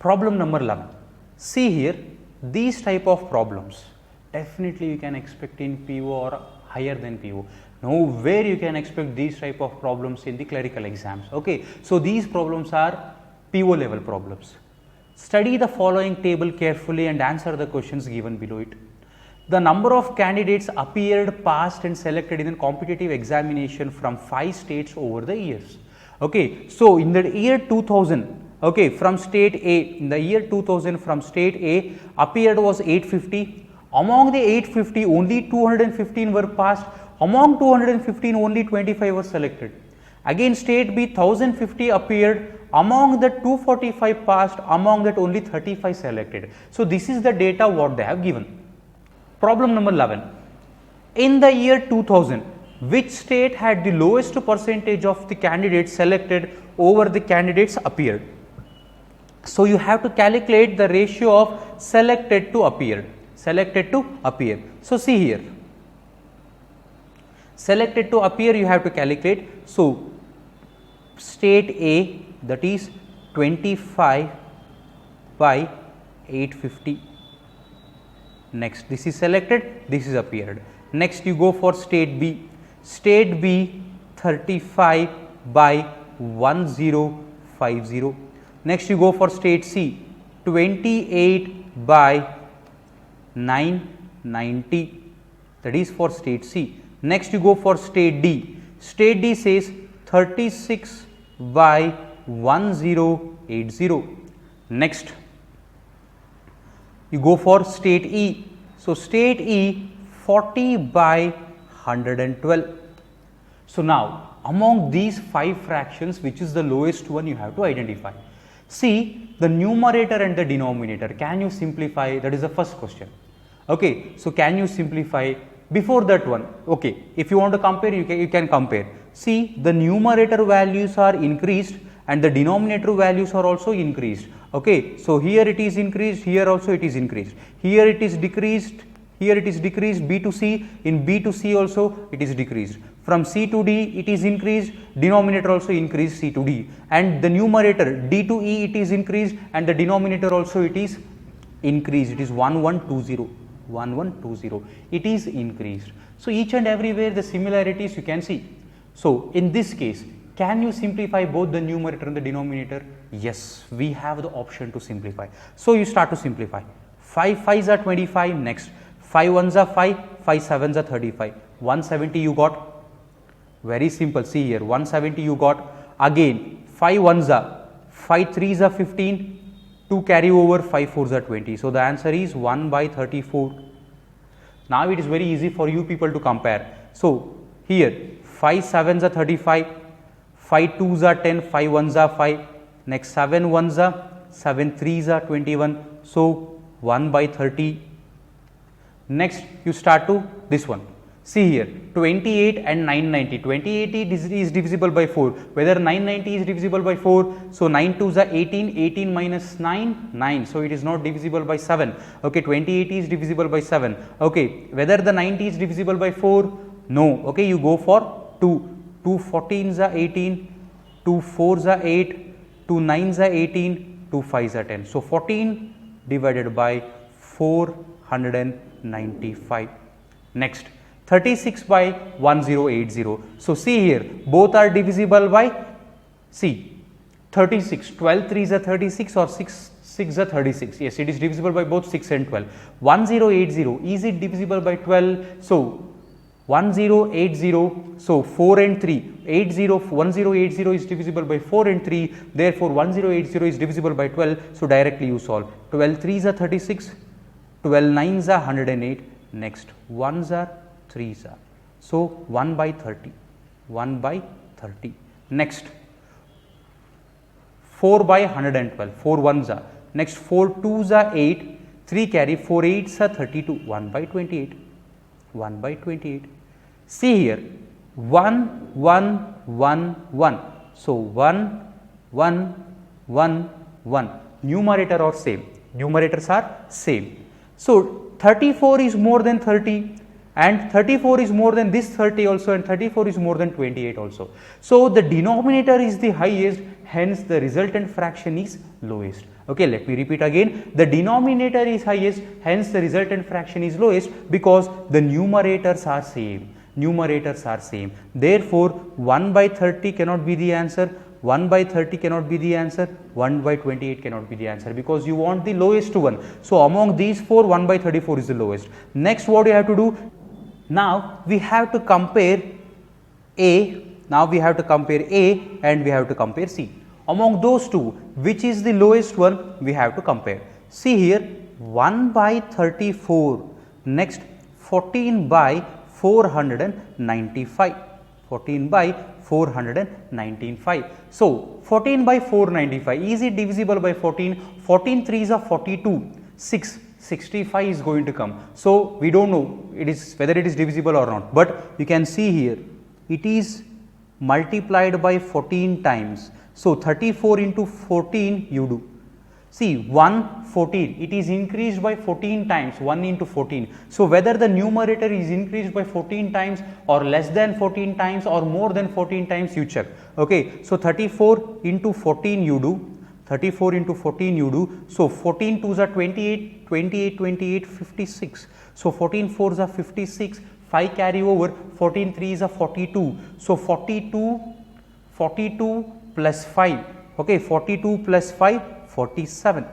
Problem number 11. See here, these type of problems definitely you can expect in PO or higher than PO. Nowhere you can expect these type of problems in the clerical exams. Okay, so these problems are PO level problems. Study the following table carefully and answer the questions given below it. The number of candidates appeared, passed and selected in a competitive examination from 5 states over the years. Okay, so in the year 2000, okay, from state A, in the year 2000 from state A appeared was 850. Among the 850 only 215 were passed. Among 215 only 25 were selected. Again state B 1050 appeared. Among the 245 passed, among that only 35 selected. So this is the data what they have given. Problem number 11. In the year 2000, which state had the lowest percentage of the candidates selected over the candidates appeared? So you have to calculate the ratio of selected to appeared. Selected to appear. So see here. Selected to appear you have to calculate. So state A, that is 25 by 850. Next, this is selected, this is appeared. Next you go for state B. State B 35 by 1050. Next you go for state C 28 by 990, that is for state C. Next you go for state D. State D says 36 by 1080. Next you go for state E. So state E 40 by 112. So now among these 5 fractions, which is the lowest one you have to identify. See the numerator and the denominator, can you simplify? That is the first question. Okay, so can you simplify? Before that one, okay, if you want to compare, you can compare. See the numerator values are increased and the denominator values are also increased. Okay, so here it is increased, here also it is increased, here it is decreased, here it is decreased. B to C, in B to C also it is decreased. From C to D it is increased, denominator also increased C to D, and the numerator D to E it is increased and the denominator also it is increased. It is 1120, 1120, it is increased. So each and everywhere the similarities you can see. So in this case, can you simplify both the numerator and the denominator? Yes, we have the option to simplify. So you start to simplify. 5 5s are 25. Next 5 1s are 5, 5 7s are 35. 170 you got. Very simple. See here, 170 you got. Again 5 1s are 5 3s are 15. 2 carry over, 5 4s are 20. So the answer is 1 by 34. Now it is very easy for you people to compare. So here 5 7s are 35. 5 2s are 10, 5 1s are 5. Next 7 1s are 7 3s are 21. So 1 by 30. Next you start to this one. See here 28 and 990. 28 is divisible by 4. Whether 990 is divisible by 4. So 9 2s are 18. 18 minus 9, 9. So it is not divisible by 7. Okay, 28 is divisible by 7. Okay, whether the 90 is divisible by 4? No. Okay, you go for 2. 2 14s are 18, 2 4s are 8, 2 9s are 18, 2 5s are 10. So 14 divided by 495. Next 36 by 1080. So see here, both are divisible by, see 36, 12 3s are 36 or 6 6 are 36. Yes, it is divisible by both 6 and 12. 1080, is it divisible by 12? So 1080, so 4 and 3, 1080 is divisible by 4 and 3, therefore 1080 is divisible by 12, so directly you solve. 12 3s are 36, 12 9s are 108, next 1s are 3s are, so 1 by 30, 1 by 30, next 4 by 112, 4 1s are, next 4 2s are 8, 3 carry, 4 8s are 32, 1 by 28, 1 by 28. See here 1 1 1 1. So 1 1 1 1. Numerator are same. Numerators are same. So 34 is more than 30 and 34 is more than this 30 also and 34 is more than 28 also. So the denominator is the highest, hence the resultant fraction is lowest. Okay, let me repeat again. The denominator is highest, hence the resultant fraction is lowest because the numerators are same. Numerators are same. Therefore, 1 by 30 cannot be the answer. 1 by 30 cannot be the answer, 1 by 28 cannot be the answer because you want the lowest one. So, among these 4, 1 by 34 is the lowest. Next, what you have to do? Now, we have to compare A. Now, we have to compare A and we have to compare C. Among those two, which is the lowest one, we have to compare. See here, 1 by 34, next 14 by 495. 14 by 495. So, 14 by 495, is it divisible by 14? 14 3s are 42, 6, 65 is going to come. So, we do not know it is whether it is divisible or not, but you can see here it is multiplied by 14 times. So, 34 into 14 you do. See 1 14, it is increased by 14 times, 1 into 14. So, whether the numerator is increased by 14 times or less than 14 times or more than 14 times, you check. Okay. So, 34 into 14 you do, 34 into 14 you do. So, 14 2s are 28, 28, 28, 56. So, 14 4s are 56, 5 carry over, 14 3s are 42. So, 42 plus 5, okay, 42 plus 5, 47.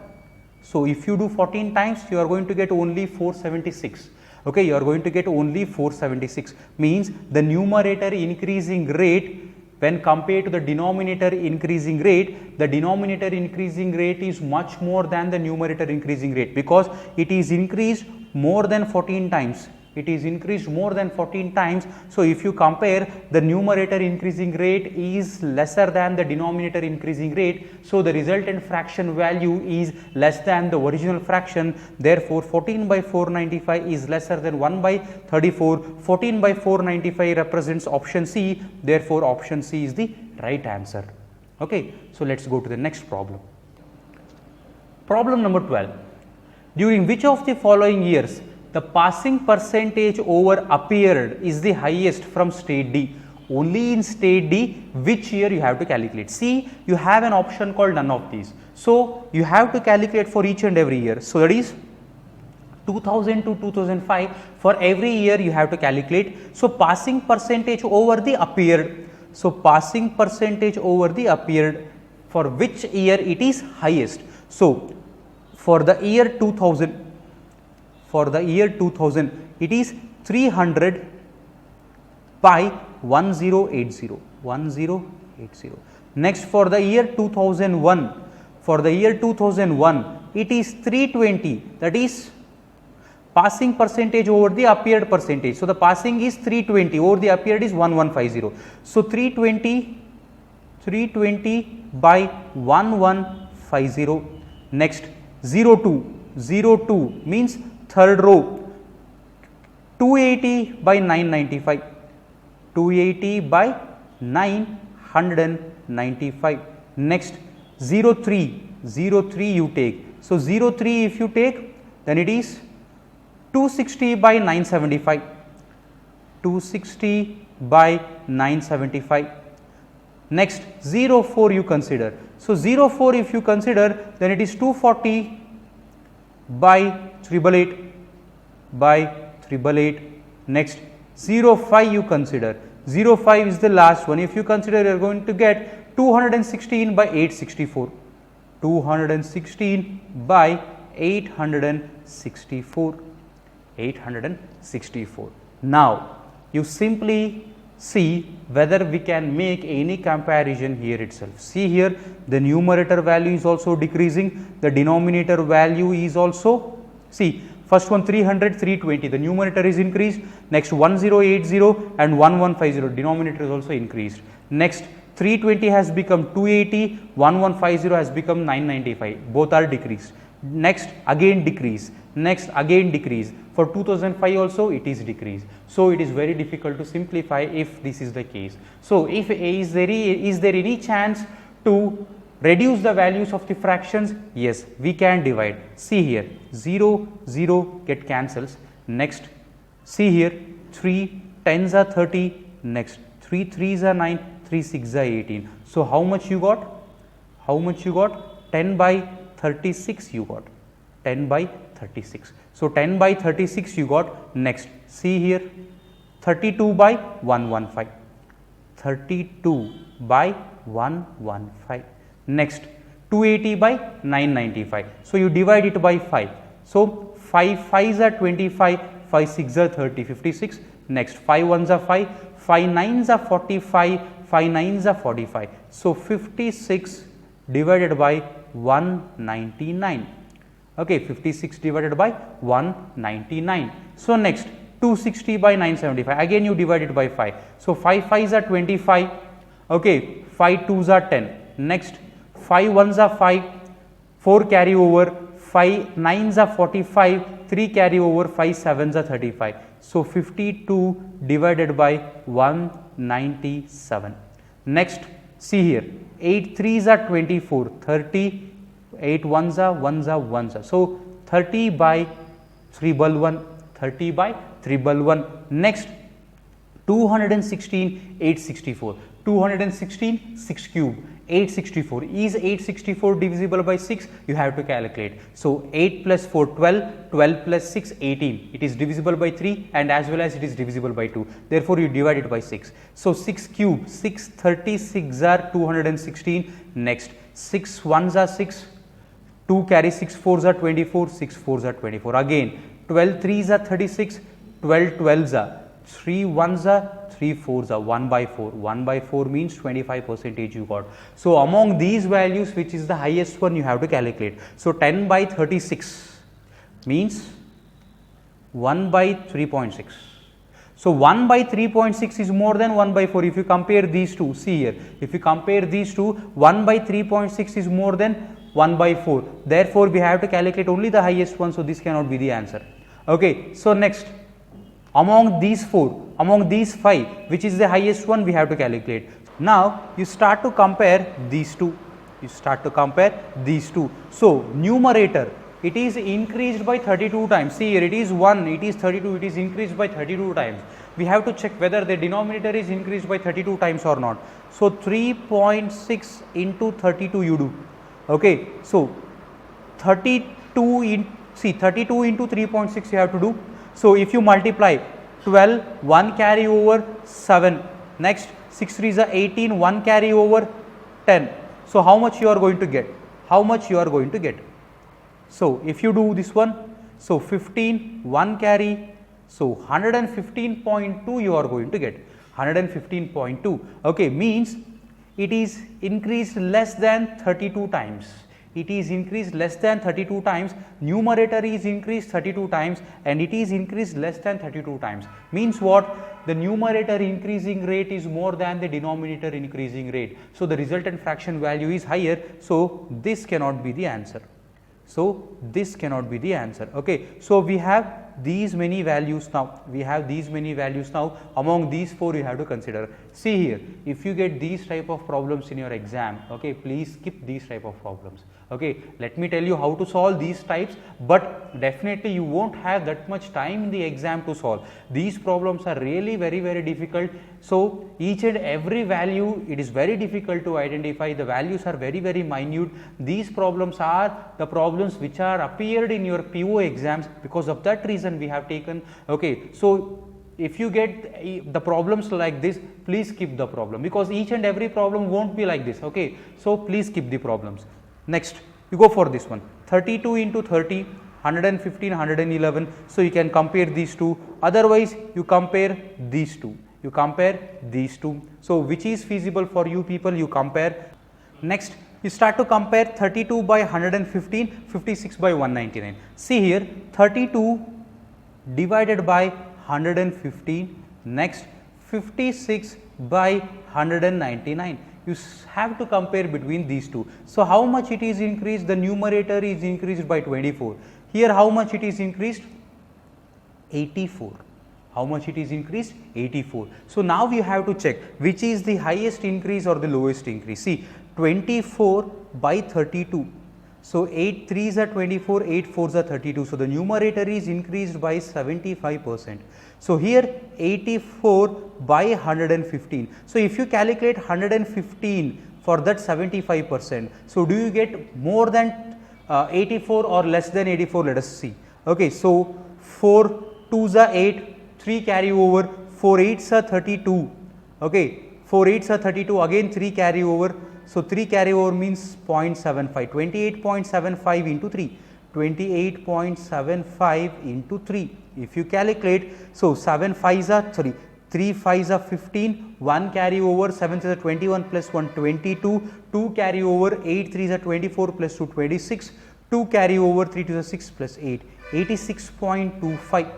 So, if you do 14 times, you are going to get only 476. Okay, you are going to get only 476, means the numerator increasing rate when compared to the denominator increasing rate, the denominator increasing rate is much more than the numerator increasing rate because it is increased more than 14 times. It is increased more than 14 times. So, if you compare, the numerator increasing rate is lesser than the denominator increasing rate. So, the resultant fraction value is less than the original fraction. Therefore, 14 by 495 is lesser than 1 by 34. 14 by 495 represents option C. Therefore, option C is the right answer. Okay. So, let us go to the next problem. Problem number 12. During which of the following years the passing percentage over appeared is the highest from state D? Only in state D, which year you have to calculate. See, you have an option called none of these. So, you have to calculate for each and every year. So, that is 2000 to 2005, for every year you have to calculate. So, passing percentage over the appeared. So, passing percentage over the appeared, for which year it is highest. So, for the year 2000, it is 300 by 1080. Next, for the year 2001, it is 320, that is passing percentage over the appeared percentage. So, the passing is 320, over the appeared is 1150. So, 320 by 1150. Next, 02 means third row, 280 by 995, 280 by 995. Next, 03 you take. So, 03 if you take, then it is 260 by 975, 260 by 975. Next, 04 you consider. So, 04 if you consider, then it is 240 by 888. Next, 05 you consider. 05 is the last one. If you consider, you are going to get 216 by 864. 216 by 864. Now, you simply see whether we can make any comparison here itself. See here, the numerator value is also decreasing, the denominator value is also, see, first one 300, 320, the numerator is increased. Next, 1080 and 1150, denominator is also increased. Next, 320 has become 280, 1150 has become 995, both are decreased. Next, again decrease. Next, again decrease. For 2005 also it is decreased. So, it is very difficult to simplify if this is the case. So, if is there any chance to reduce the values of the fractions? Yes, we can divide. See here, 0 get cancels. Next, see here, 3 10s are 30. Next, 3 3s are 9, 3 6s are 18. So, how much you got? 10 by 36 you got, 10 by 36. So 10 by 36 you got. Next, see here, 32 by 115, 32 by 115. Next, 280 by 995. So you divide it by 5. So 5 5s are 25, 5 6s are 30, 56. Next, 5 1s are 5, 5 9s are 45, 5 9s are 45. So 56 divided by 199. Okay, 56 divided by 199. So next, 260 by 975. Again you divide it by 5. So 5 5s are 25. Okay, 5 2s are 10. Next, 5 1s are 5, 4 carry over, 5 9s are 45, 3 carry over, 5 7s are 35. So 52 divided by 197. Next, see here, 8 3s are 24, 30, 8 1s are 1s are. So 30 by 3 ball 1, 30 by 3 ball 1. Next, 216 864, 216 6 cube 864. Is 864 divisible by 6? You have to calculate. So 8 plus 4 12, 12 plus 6 18. It is divisible by 3 and as well as it is divisible by 2. Therefore you divide it by 6. So 6 cube 6 36 are 216. Next, 6 1s are 6, 2 carry 6 4s are 24, 6 4s are 24. Again 12 3s are 36, 12 12s are 3 1s are 3 4s are 1 by 4. 1 by 4 means 25% you got. So among these values, which is the highest one, you have to calculate. So 10 by 36 means 1 by 3.6. So 1 by 3.6 is more than 1 by 4. If you compare these two, see here, if you compare these two, 1 by 3.6 is more than 1 by 4. Therefore we have to calculate only the highest one. So this cannot be the answer. Okay. So next, among these 4, among these 5, which is the highest one, we have to calculate. Now you start to compare these two. You start to compare these two. So numerator, it is increased by 32 times. See here, it is 1, it is 32, it is increased by 32 times. We have to check whether the denominator is increased by 32 times or not. So 3.6 into 32 you do. Okay. So 32 in, see 32 into 3.6 you have to do. So if you multiply 12, 1 carry over 7, next 6 3s are 18, 1 carry over 10. So how much you are going to get? How much you are going to get? So if you do this one, so 15, 1 carry, so 115.2 you are going to get, 115.2. Okay, means it is increased less than 32 times. It is increased less than 32 times, numerator is increased 32 times and it is increased less than 32 times. Means what? The numerator increasing rate is more than the denominator increasing rate. So the resultant fraction value is higher. So this cannot be the answer. So this cannot be the answer. Okay. So we have these many values now. We have these many values now. Among these 4 you have to consider. See here, if you get these type of problems in your exam, okay, please skip these type of problems. Okay, let me tell you how to solve these types, but definitely you won't have that much time in the exam to solve. These problems are really very difficult. So each and every value, it is very difficult to identify. The values are very minute. These problems are the problems which are appeared in your PO exams. Because of that reason we have taken. Okay, so if you get the problems like this, please skip the problem, because each and every problem won't be like this. Okay, so please skip the problems. Next, you go for this one, 32 into 30, 115, 111. So you can compare these two. Otherwise, you compare these two. You compare these two. So which is feasible for you people, you compare. Next, you start to compare 32 by 115, 56 by 199. See here, 32 divided by 115. Next, 56 by 199. You have to compare between these two. So how much it is increased? The numerator is increased by 24. Here how much it is increased? 84. How much it is increased? 84. So now you have to check which is the highest increase or the lowest increase. See, 24 by 32. So 8 3s are 24, 8 4s are 32. So the numerator is increased by 75%. So here 84 by 115. So if you calculate 115 for that 75%, so do you get more than 84 or less than 84, let us see. Okay, so 4 2s are 8, 3 carry over, 4 8s are 32. Okay, 4 8s are 32, again 3 carry over. So 3 carry over means 0.75, 28.75 into 3, 28.75 into 3. If you calculate, so 3 5s are 15, 1 carry over, 7 3s are 21 plus 1 22, 2 carry over, 8 3s are 24 plus 2 26, 2 carry over, 3 2s are 6 plus 8, 86.25.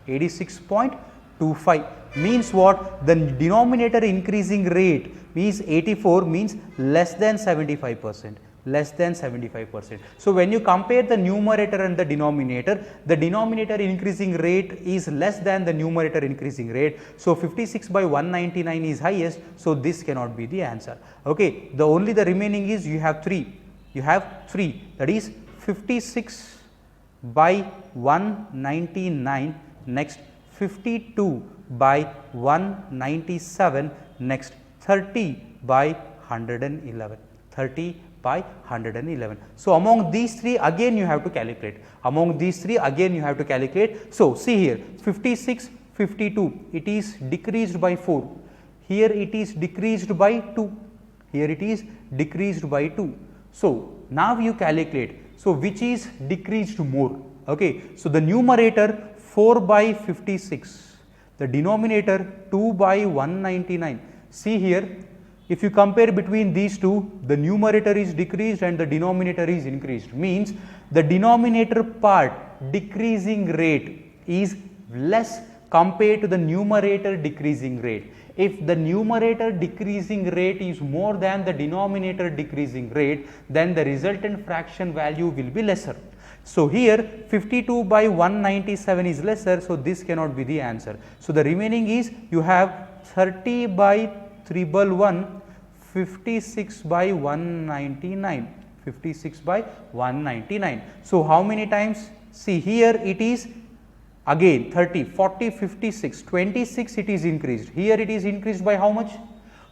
86.25 means what? The denominator increasing rate means 84 means less than 75%. Less than 75%. So when you compare the numerator and the denominator increasing rate is less than the numerator increasing rate. So 56 by 199 is highest. So this cannot be the answer. Okay, the remaining is you have 3. You have 3, that is 56 by 199, next 52 by 197, next 30 by 111. 30 by 111. So among these three again you have to calculate. So see here, 56, 52, it is decreased by 4. Here it is decreased by 2. Here it is decreased by 2. So now you calculate. So which is decreased more? Okay. So the numerator 4 by 56, the denominator 2 by 199. See here, if you compare between these two, the numerator is decreased and the denominator is increased, means the denominator part decreasing rate is less compared to the numerator decreasing rate. If the numerator decreasing rate is more than the denominator decreasing rate, then the resultant fraction value will be lesser. So here 52 by 197 is lesser, so this cannot be the answer. So the remaining is you have 30 by 111, 56 by 199, 56 by 199. So how many times? See here it is again 30, 40, 56, 26 it is increased. Here it is increased by how much?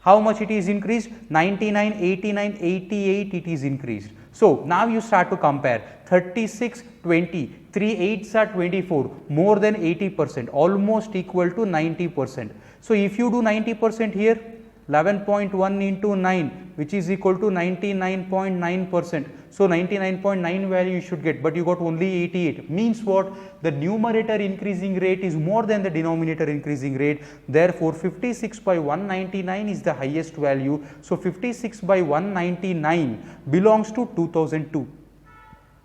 How much it is increased? 99, 89, 88 it is increased. So now you start to compare 36, 20, 3 8s are 24, more than 80%, almost equal to 90%. So if you do 90% here, 11.1 into 9, which is equal to 99.9%. So 99.9 value you should get, but you got only 88. Means what? The numerator increasing rate is more than the denominator increasing rate. Therefore 56 by 199 is the highest value. So 56 by 199 belongs to 2002.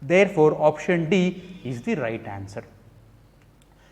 Therefore option D is the right answer.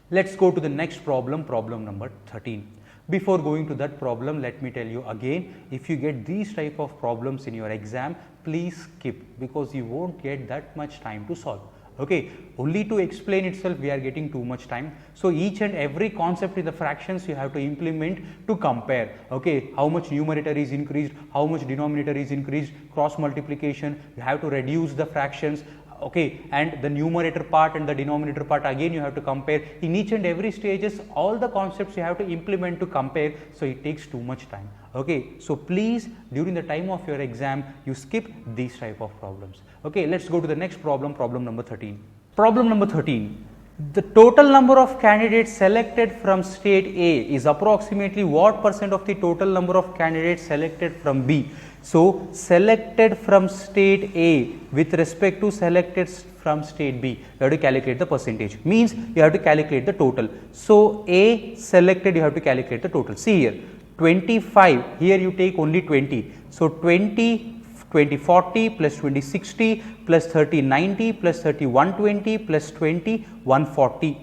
Let's go to the next problem, problem number 13. Before going to that problem, let me tell you again, if you get these type of problems in your exam, please skip, because you won't get that much time to solve. Okay, only to explain itself we are getting too much time. So each and every concept in the fractions you have to implement to compare. Okay, how much numerator is increased, how much denominator is increased, cross multiplication, you have to reduce the fractions. Okay, and the numerator part and the denominator part again you have to compare. In each and every stages all the concepts you have to implement to compare, so it takes too much time. Okay, so please during the time of your exam you skip these type of problems. Okay, let's go to the next problem, problem number 13. Problem number 13. The total number of candidates selected from state A is approximately what percent of the total number of candidates selected from B? So selected from state A with respect to selected from state B, you have to calculate the percentage, means you have to calculate the total. So A selected, you have to calculate the total. See here 25, here you take only 20. So 20 40 plus 20 60 plus 30 90 plus 30 120 plus 20 140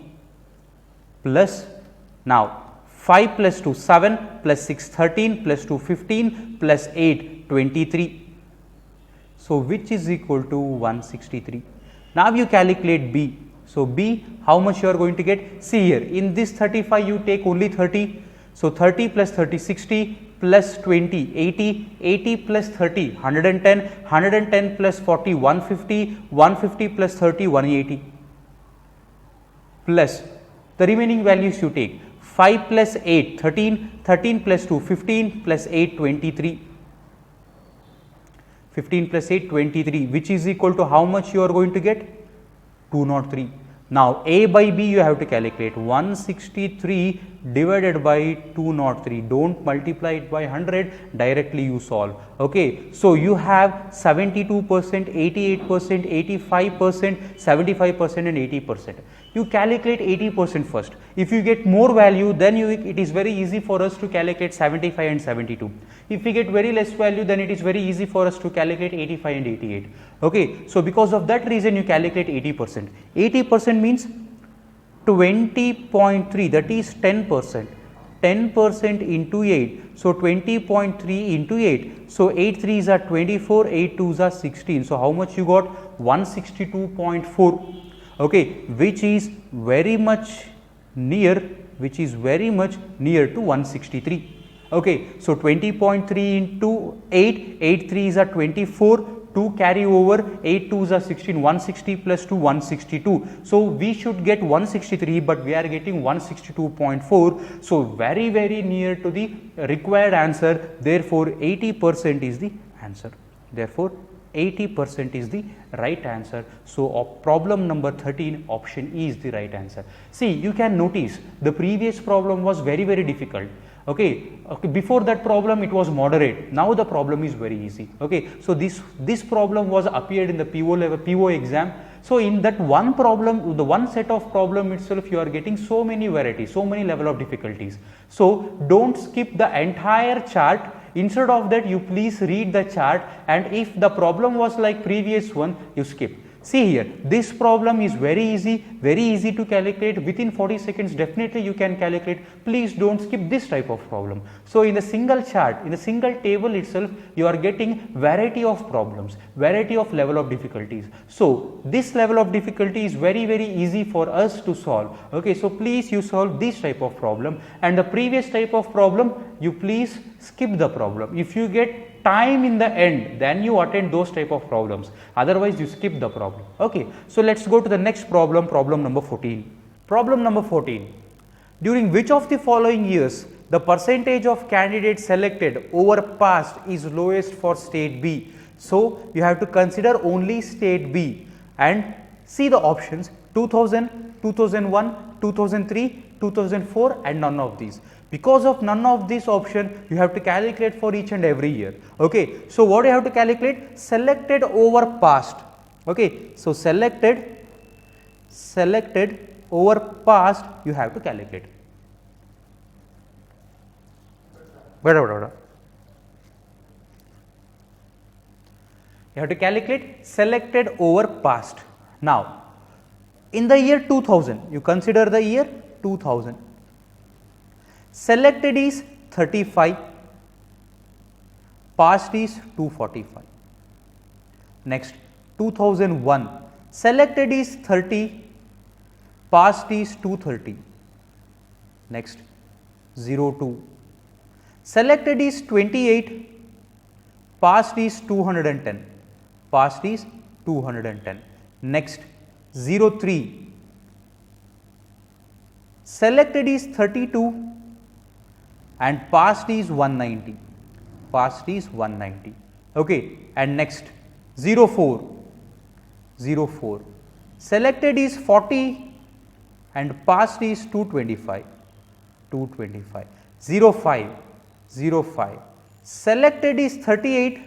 plus now 5 plus 2 7 plus 6 13 plus 2 15 plus 8 23. So which is equal to 163. Now you calculate B. So B, how much you are going to get? See here, in this 35 you take only 30. So 30 plus 30 60 plus 20 80, 80 plus 30 110, 110 plus 40 150, 150 plus 30 180 plus the remaining values you take 5 plus 8 13, 13 plus 2 15 plus 8 23. 15 plus 8, 23, which is equal to how much you are going to get? 203. Now, A by B you have to calculate 163 divided by 203. Don't multiply it by 100, directly you solve. Okay. So, you have 72%, 88%, 85%, 75% and 80%. You calculate 80% first. If you get more value, then it is very easy for us to calculate 75 and 72. If we get very less value, then it is very easy for us to calculate 85 and 88. Okay. So, because of that reason you calculate 80%. 80% means 20.3, that is 10%. 10% into 8. So, 20.3 into 8. So, 8 3s are 24, 8 2s are 16. So, how much you got? 162.4. Okay, which is very much near to 163. Okay, so 20.3 into 8, 8 3s are 24, 2 carry over, 8 2s are 16, 160 plus 2, 162. So, we should get 163, but we are getting 162.4. So, very near to the required answer. Therefore, 80% is the answer. Therefore, 80% is the right answer. So, problem number 13, option E is the right answer. See, you can notice the previous problem was very difficult. Okay, before that problem it was moderate. Now the problem is very easy. Okay, so this problem was appeared in the PO exam. So, in that one problem, the one set of problem itself, you are getting so many varieties, so many level of difficulties. So, don't skip the entire chart. Instead of that, you please read the chart, and if the problem was like previous one, you skip. See here, this problem is very easy to calculate. Within 40 seconds, definitely you can calculate. Please don't skip this type of problem. So, in the single chart, in the single table itself, you are getting variety of problems, variety of level of difficulties. So, this level of difficulty is very easy for us to solve. Okay, so please you solve this type of problem, and the previous type of problem, you please skip the problem. If you get time in the end, then you attend those type of problems, otherwise you skip the problem. Okay, so let's go to the next problem, problem number 14. Problem number 14. During which of the following years the percentage of candidates selected over passed is lowest for state B? So, you have to consider only state B and see the options: 2000, 2001, 2003, 2004 and none of these. Because of none of this option, you have to calculate for each and every year. Okay. So, what you have to calculate? Selected over passed. Okay. So, selected over passed you have to calculate. You have to calculate selected over passed. Now, in the year 2000, you consider the year 2000. Selected is 35, passed is 245. Next, 2001, selected is 30, passed is 230. Next, 02, selected is 28, passed is 210, passed is 210. Next, 03, selected is 32 and passed is 190, passed is 190. Okay. And next, 04, selected is 40 and passed is 225, 05, selected is 38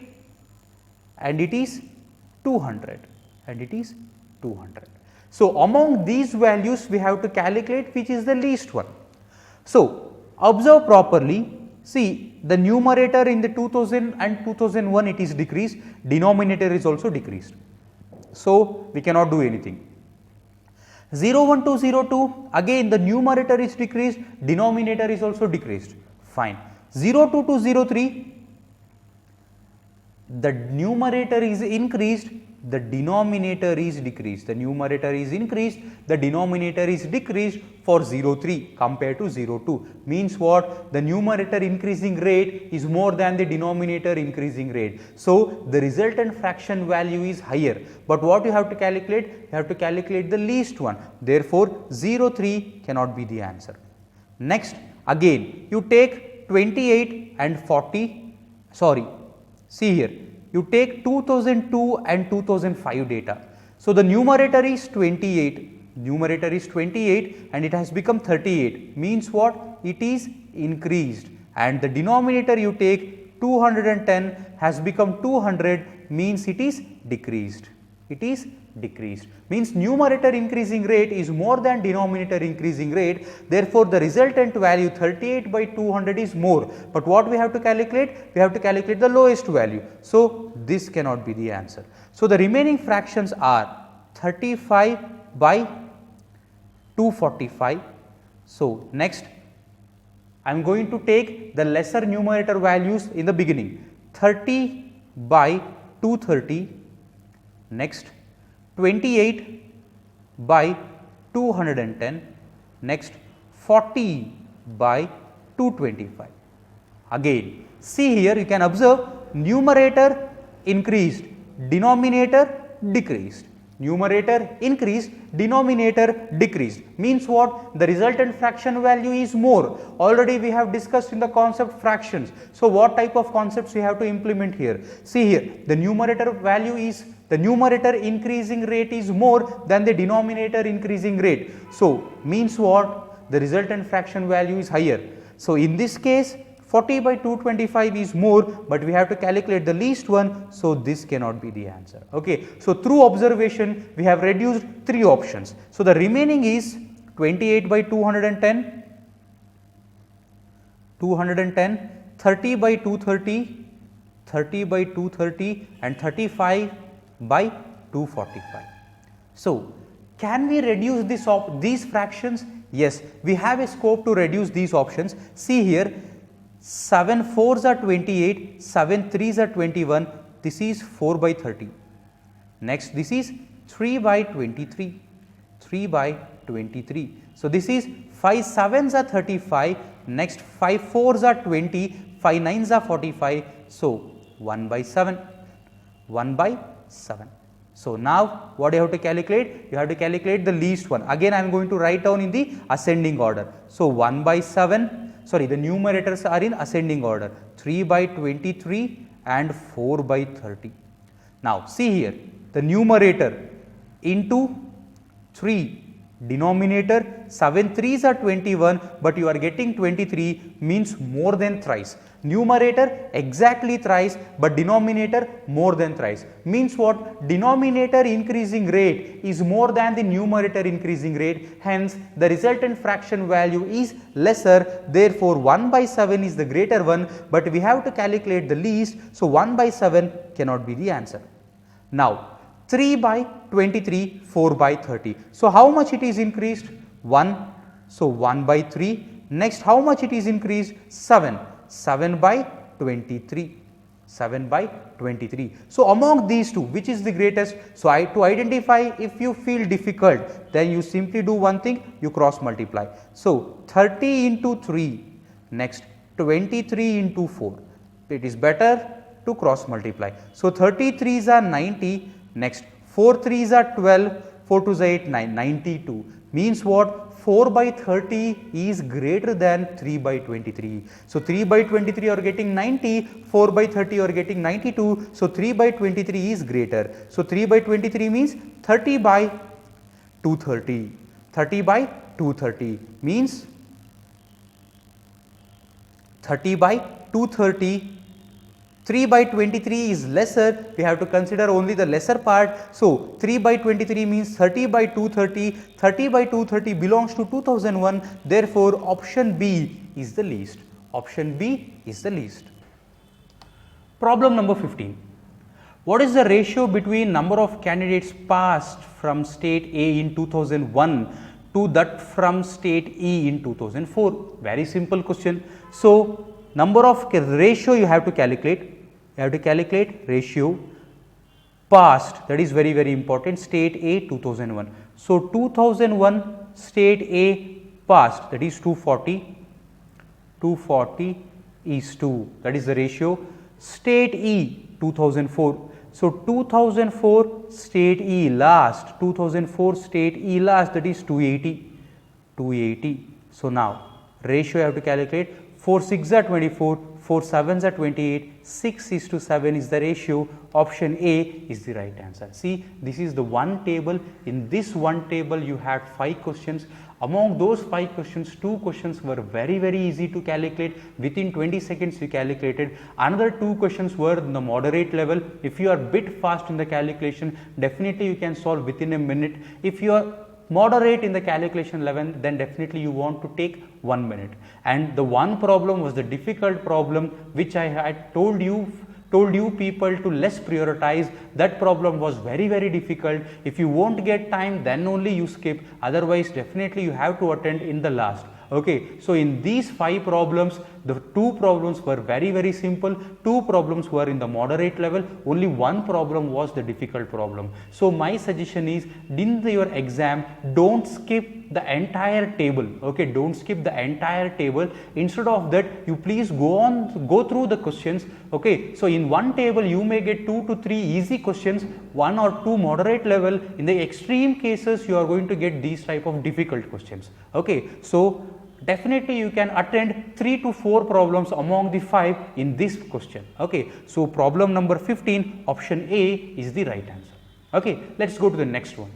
and it is 200, So, among these values we have to calculate which is the least one. So, observe properly. See, the numerator in the 2000 and 2001 it is decreased, denominator is also decreased. So, we cannot do anything. 01 to 02, again the numerator is decreased, denominator is also decreased. Fine. 02 to 03, the numerator is increased, the denominator is decreased. The numerator is increased, the denominator is decreased for 03 compared to 02. Means what? The numerator increasing rate is more than the denominator increasing rate. So, the resultant fraction value is higher. But what you have to calculate? You have to calculate the least one. Therefore, 03 cannot be the answer. Next, again you take 28 and 40, see here, you take 2002 and 2005 data. So the numerator is 28, numerator is 28 and it has become 38, means what? It is increased, and the denominator you take 210 has become 200, means it is decreased. It is decreased, means numerator increasing rate is more than denominator increasing rate. Therefore, the resultant value 38 by 200 is more, but what we have to calculate? We have to calculate the lowest value. So this cannot be the answer. So the remaining fractions are 35 by 245. So next I am going to take the lesser numerator values in the beginning, 30 by 230, next 28 by 210, next 40 by 225. Again, see here you can observe numerator increased, denominator decreased. Numerator increased, denominator decreased, means what? The resultant fraction value is more. Already we have discussed in the concept fractions. So what type of concepts we have to implement here? See here, the numerator value is, the numerator increasing rate is more than the denominator increasing rate. So means what? The resultant fraction value is higher. So in this case 40 by 225 is more, but we have to calculate the least one, so this cannot be the answer. Okay. So through observation we have reduced 3 options. So the remaining is 28 by 210, 30 by 230, 30 by 230 and 35 by 245. So can we reduce these fractions? Yes, we have a scope to reduce these options. See here, 7 4s are 28, 7 3s are 21, this is 4 by 30. Next, this is 3 by 23, 3 by 23. So this is 5 7s are 35, next 5 4s are 20, 5 9s are 45. So 1 by 7, 1 by 7. So now what you have to calculate? You have to calculate the least one. Again I am going to write down in the ascending order. So 1 by 7, sorry, the numerators are in ascending order, 3 by 23 and 4 by 30. Now see here, the numerator into 3, denominator 7 3s are 21, but you are getting 23, means more than thrice. Numerator exactly thrice, but denominator more than thrice, means what? Denominator increasing rate is more than the numerator increasing rate, hence the resultant fraction value is lesser. Therefore 1 by 7 is the greater one, but we have to calculate the least, so 1 by 7 cannot be the answer. Now 3 by 23, 4 by 30. So how much it is increased? 1. So 1 by 3. Next, how much it is increased? 7. 7 by 23. 7 by 23. So among these two, which is the greatest? So to identify, if you feel difficult, then you simply do one thing, you cross multiply. So 30 into 3, next 23 into 4. It is better to cross multiply. So 33s are 90. Next 4 3s are 12, 4 2s are 8, 9, 92, means what? 4 by 30 is greater than 3 by 23. So 3 by 23 are getting 90, 4 by 30 are getting 92, so 3 by 23 is greater. So 3 by 23 means 30 by 230, 30 by 230 means 30 by 230. 3 by 23 is lesser, we have to consider only the lesser part. So 3 by 23 means 30 by 230, 30 by 230 belongs to 2001, therefore option B is the least. Option B is the least. Problem number 15. What is the ratio between number of candidates passed from state A in 2001 to that from state E in 2004? Very simple question. So number of ratio you have to calculate. You have to calculate ratio passed, that is very important, state A 2001. So 2001 state A passed, that is 240, 240 is 2, that is the ratio. State E 2004. So 2004 state E last, 2004 state E last, that is 280, 280. So now ratio you have to calculate, 4 6 are 24, 4 7s are 28, 6 is to 7 is the ratio. Option A is the right answer. See, this is the one table. In this one table you had 5 questions. Among those 5 questions, 2 questions were very easy to calculate. Within 20 seconds you calculated. Another 2 questions were in the moderate level. If you are bit fast in the calculation, definitely you can solve within a minute. If you are moderate in the calculation level, then definitely you want to take 1 minute. And the one problem was the difficult problem, which I had told you people to less prioritize. That problem was very difficult. If you won't get time, then only you skip, otherwise definitely you have to attend in the last. Okay, so in these 5 problems, the 2 problems were very simple, 2 problems were in the moderate level, only 1 problem was the difficult problem. So my suggestion is, in your exam, don't skip the entire table. Okay, don't skip the entire table. Instead of that, you please go through the questions. Okay, so in one table you may get 2 to 3 easy questions, 1 or 2 moderate level. In the extreme cases, you are going to get these type of difficult questions. Okay, so definitely you can attend 3 to 4 problems among the 5 in this question. Okay, so problem number 15, option A is the right answer. Okay, let's go to the next one.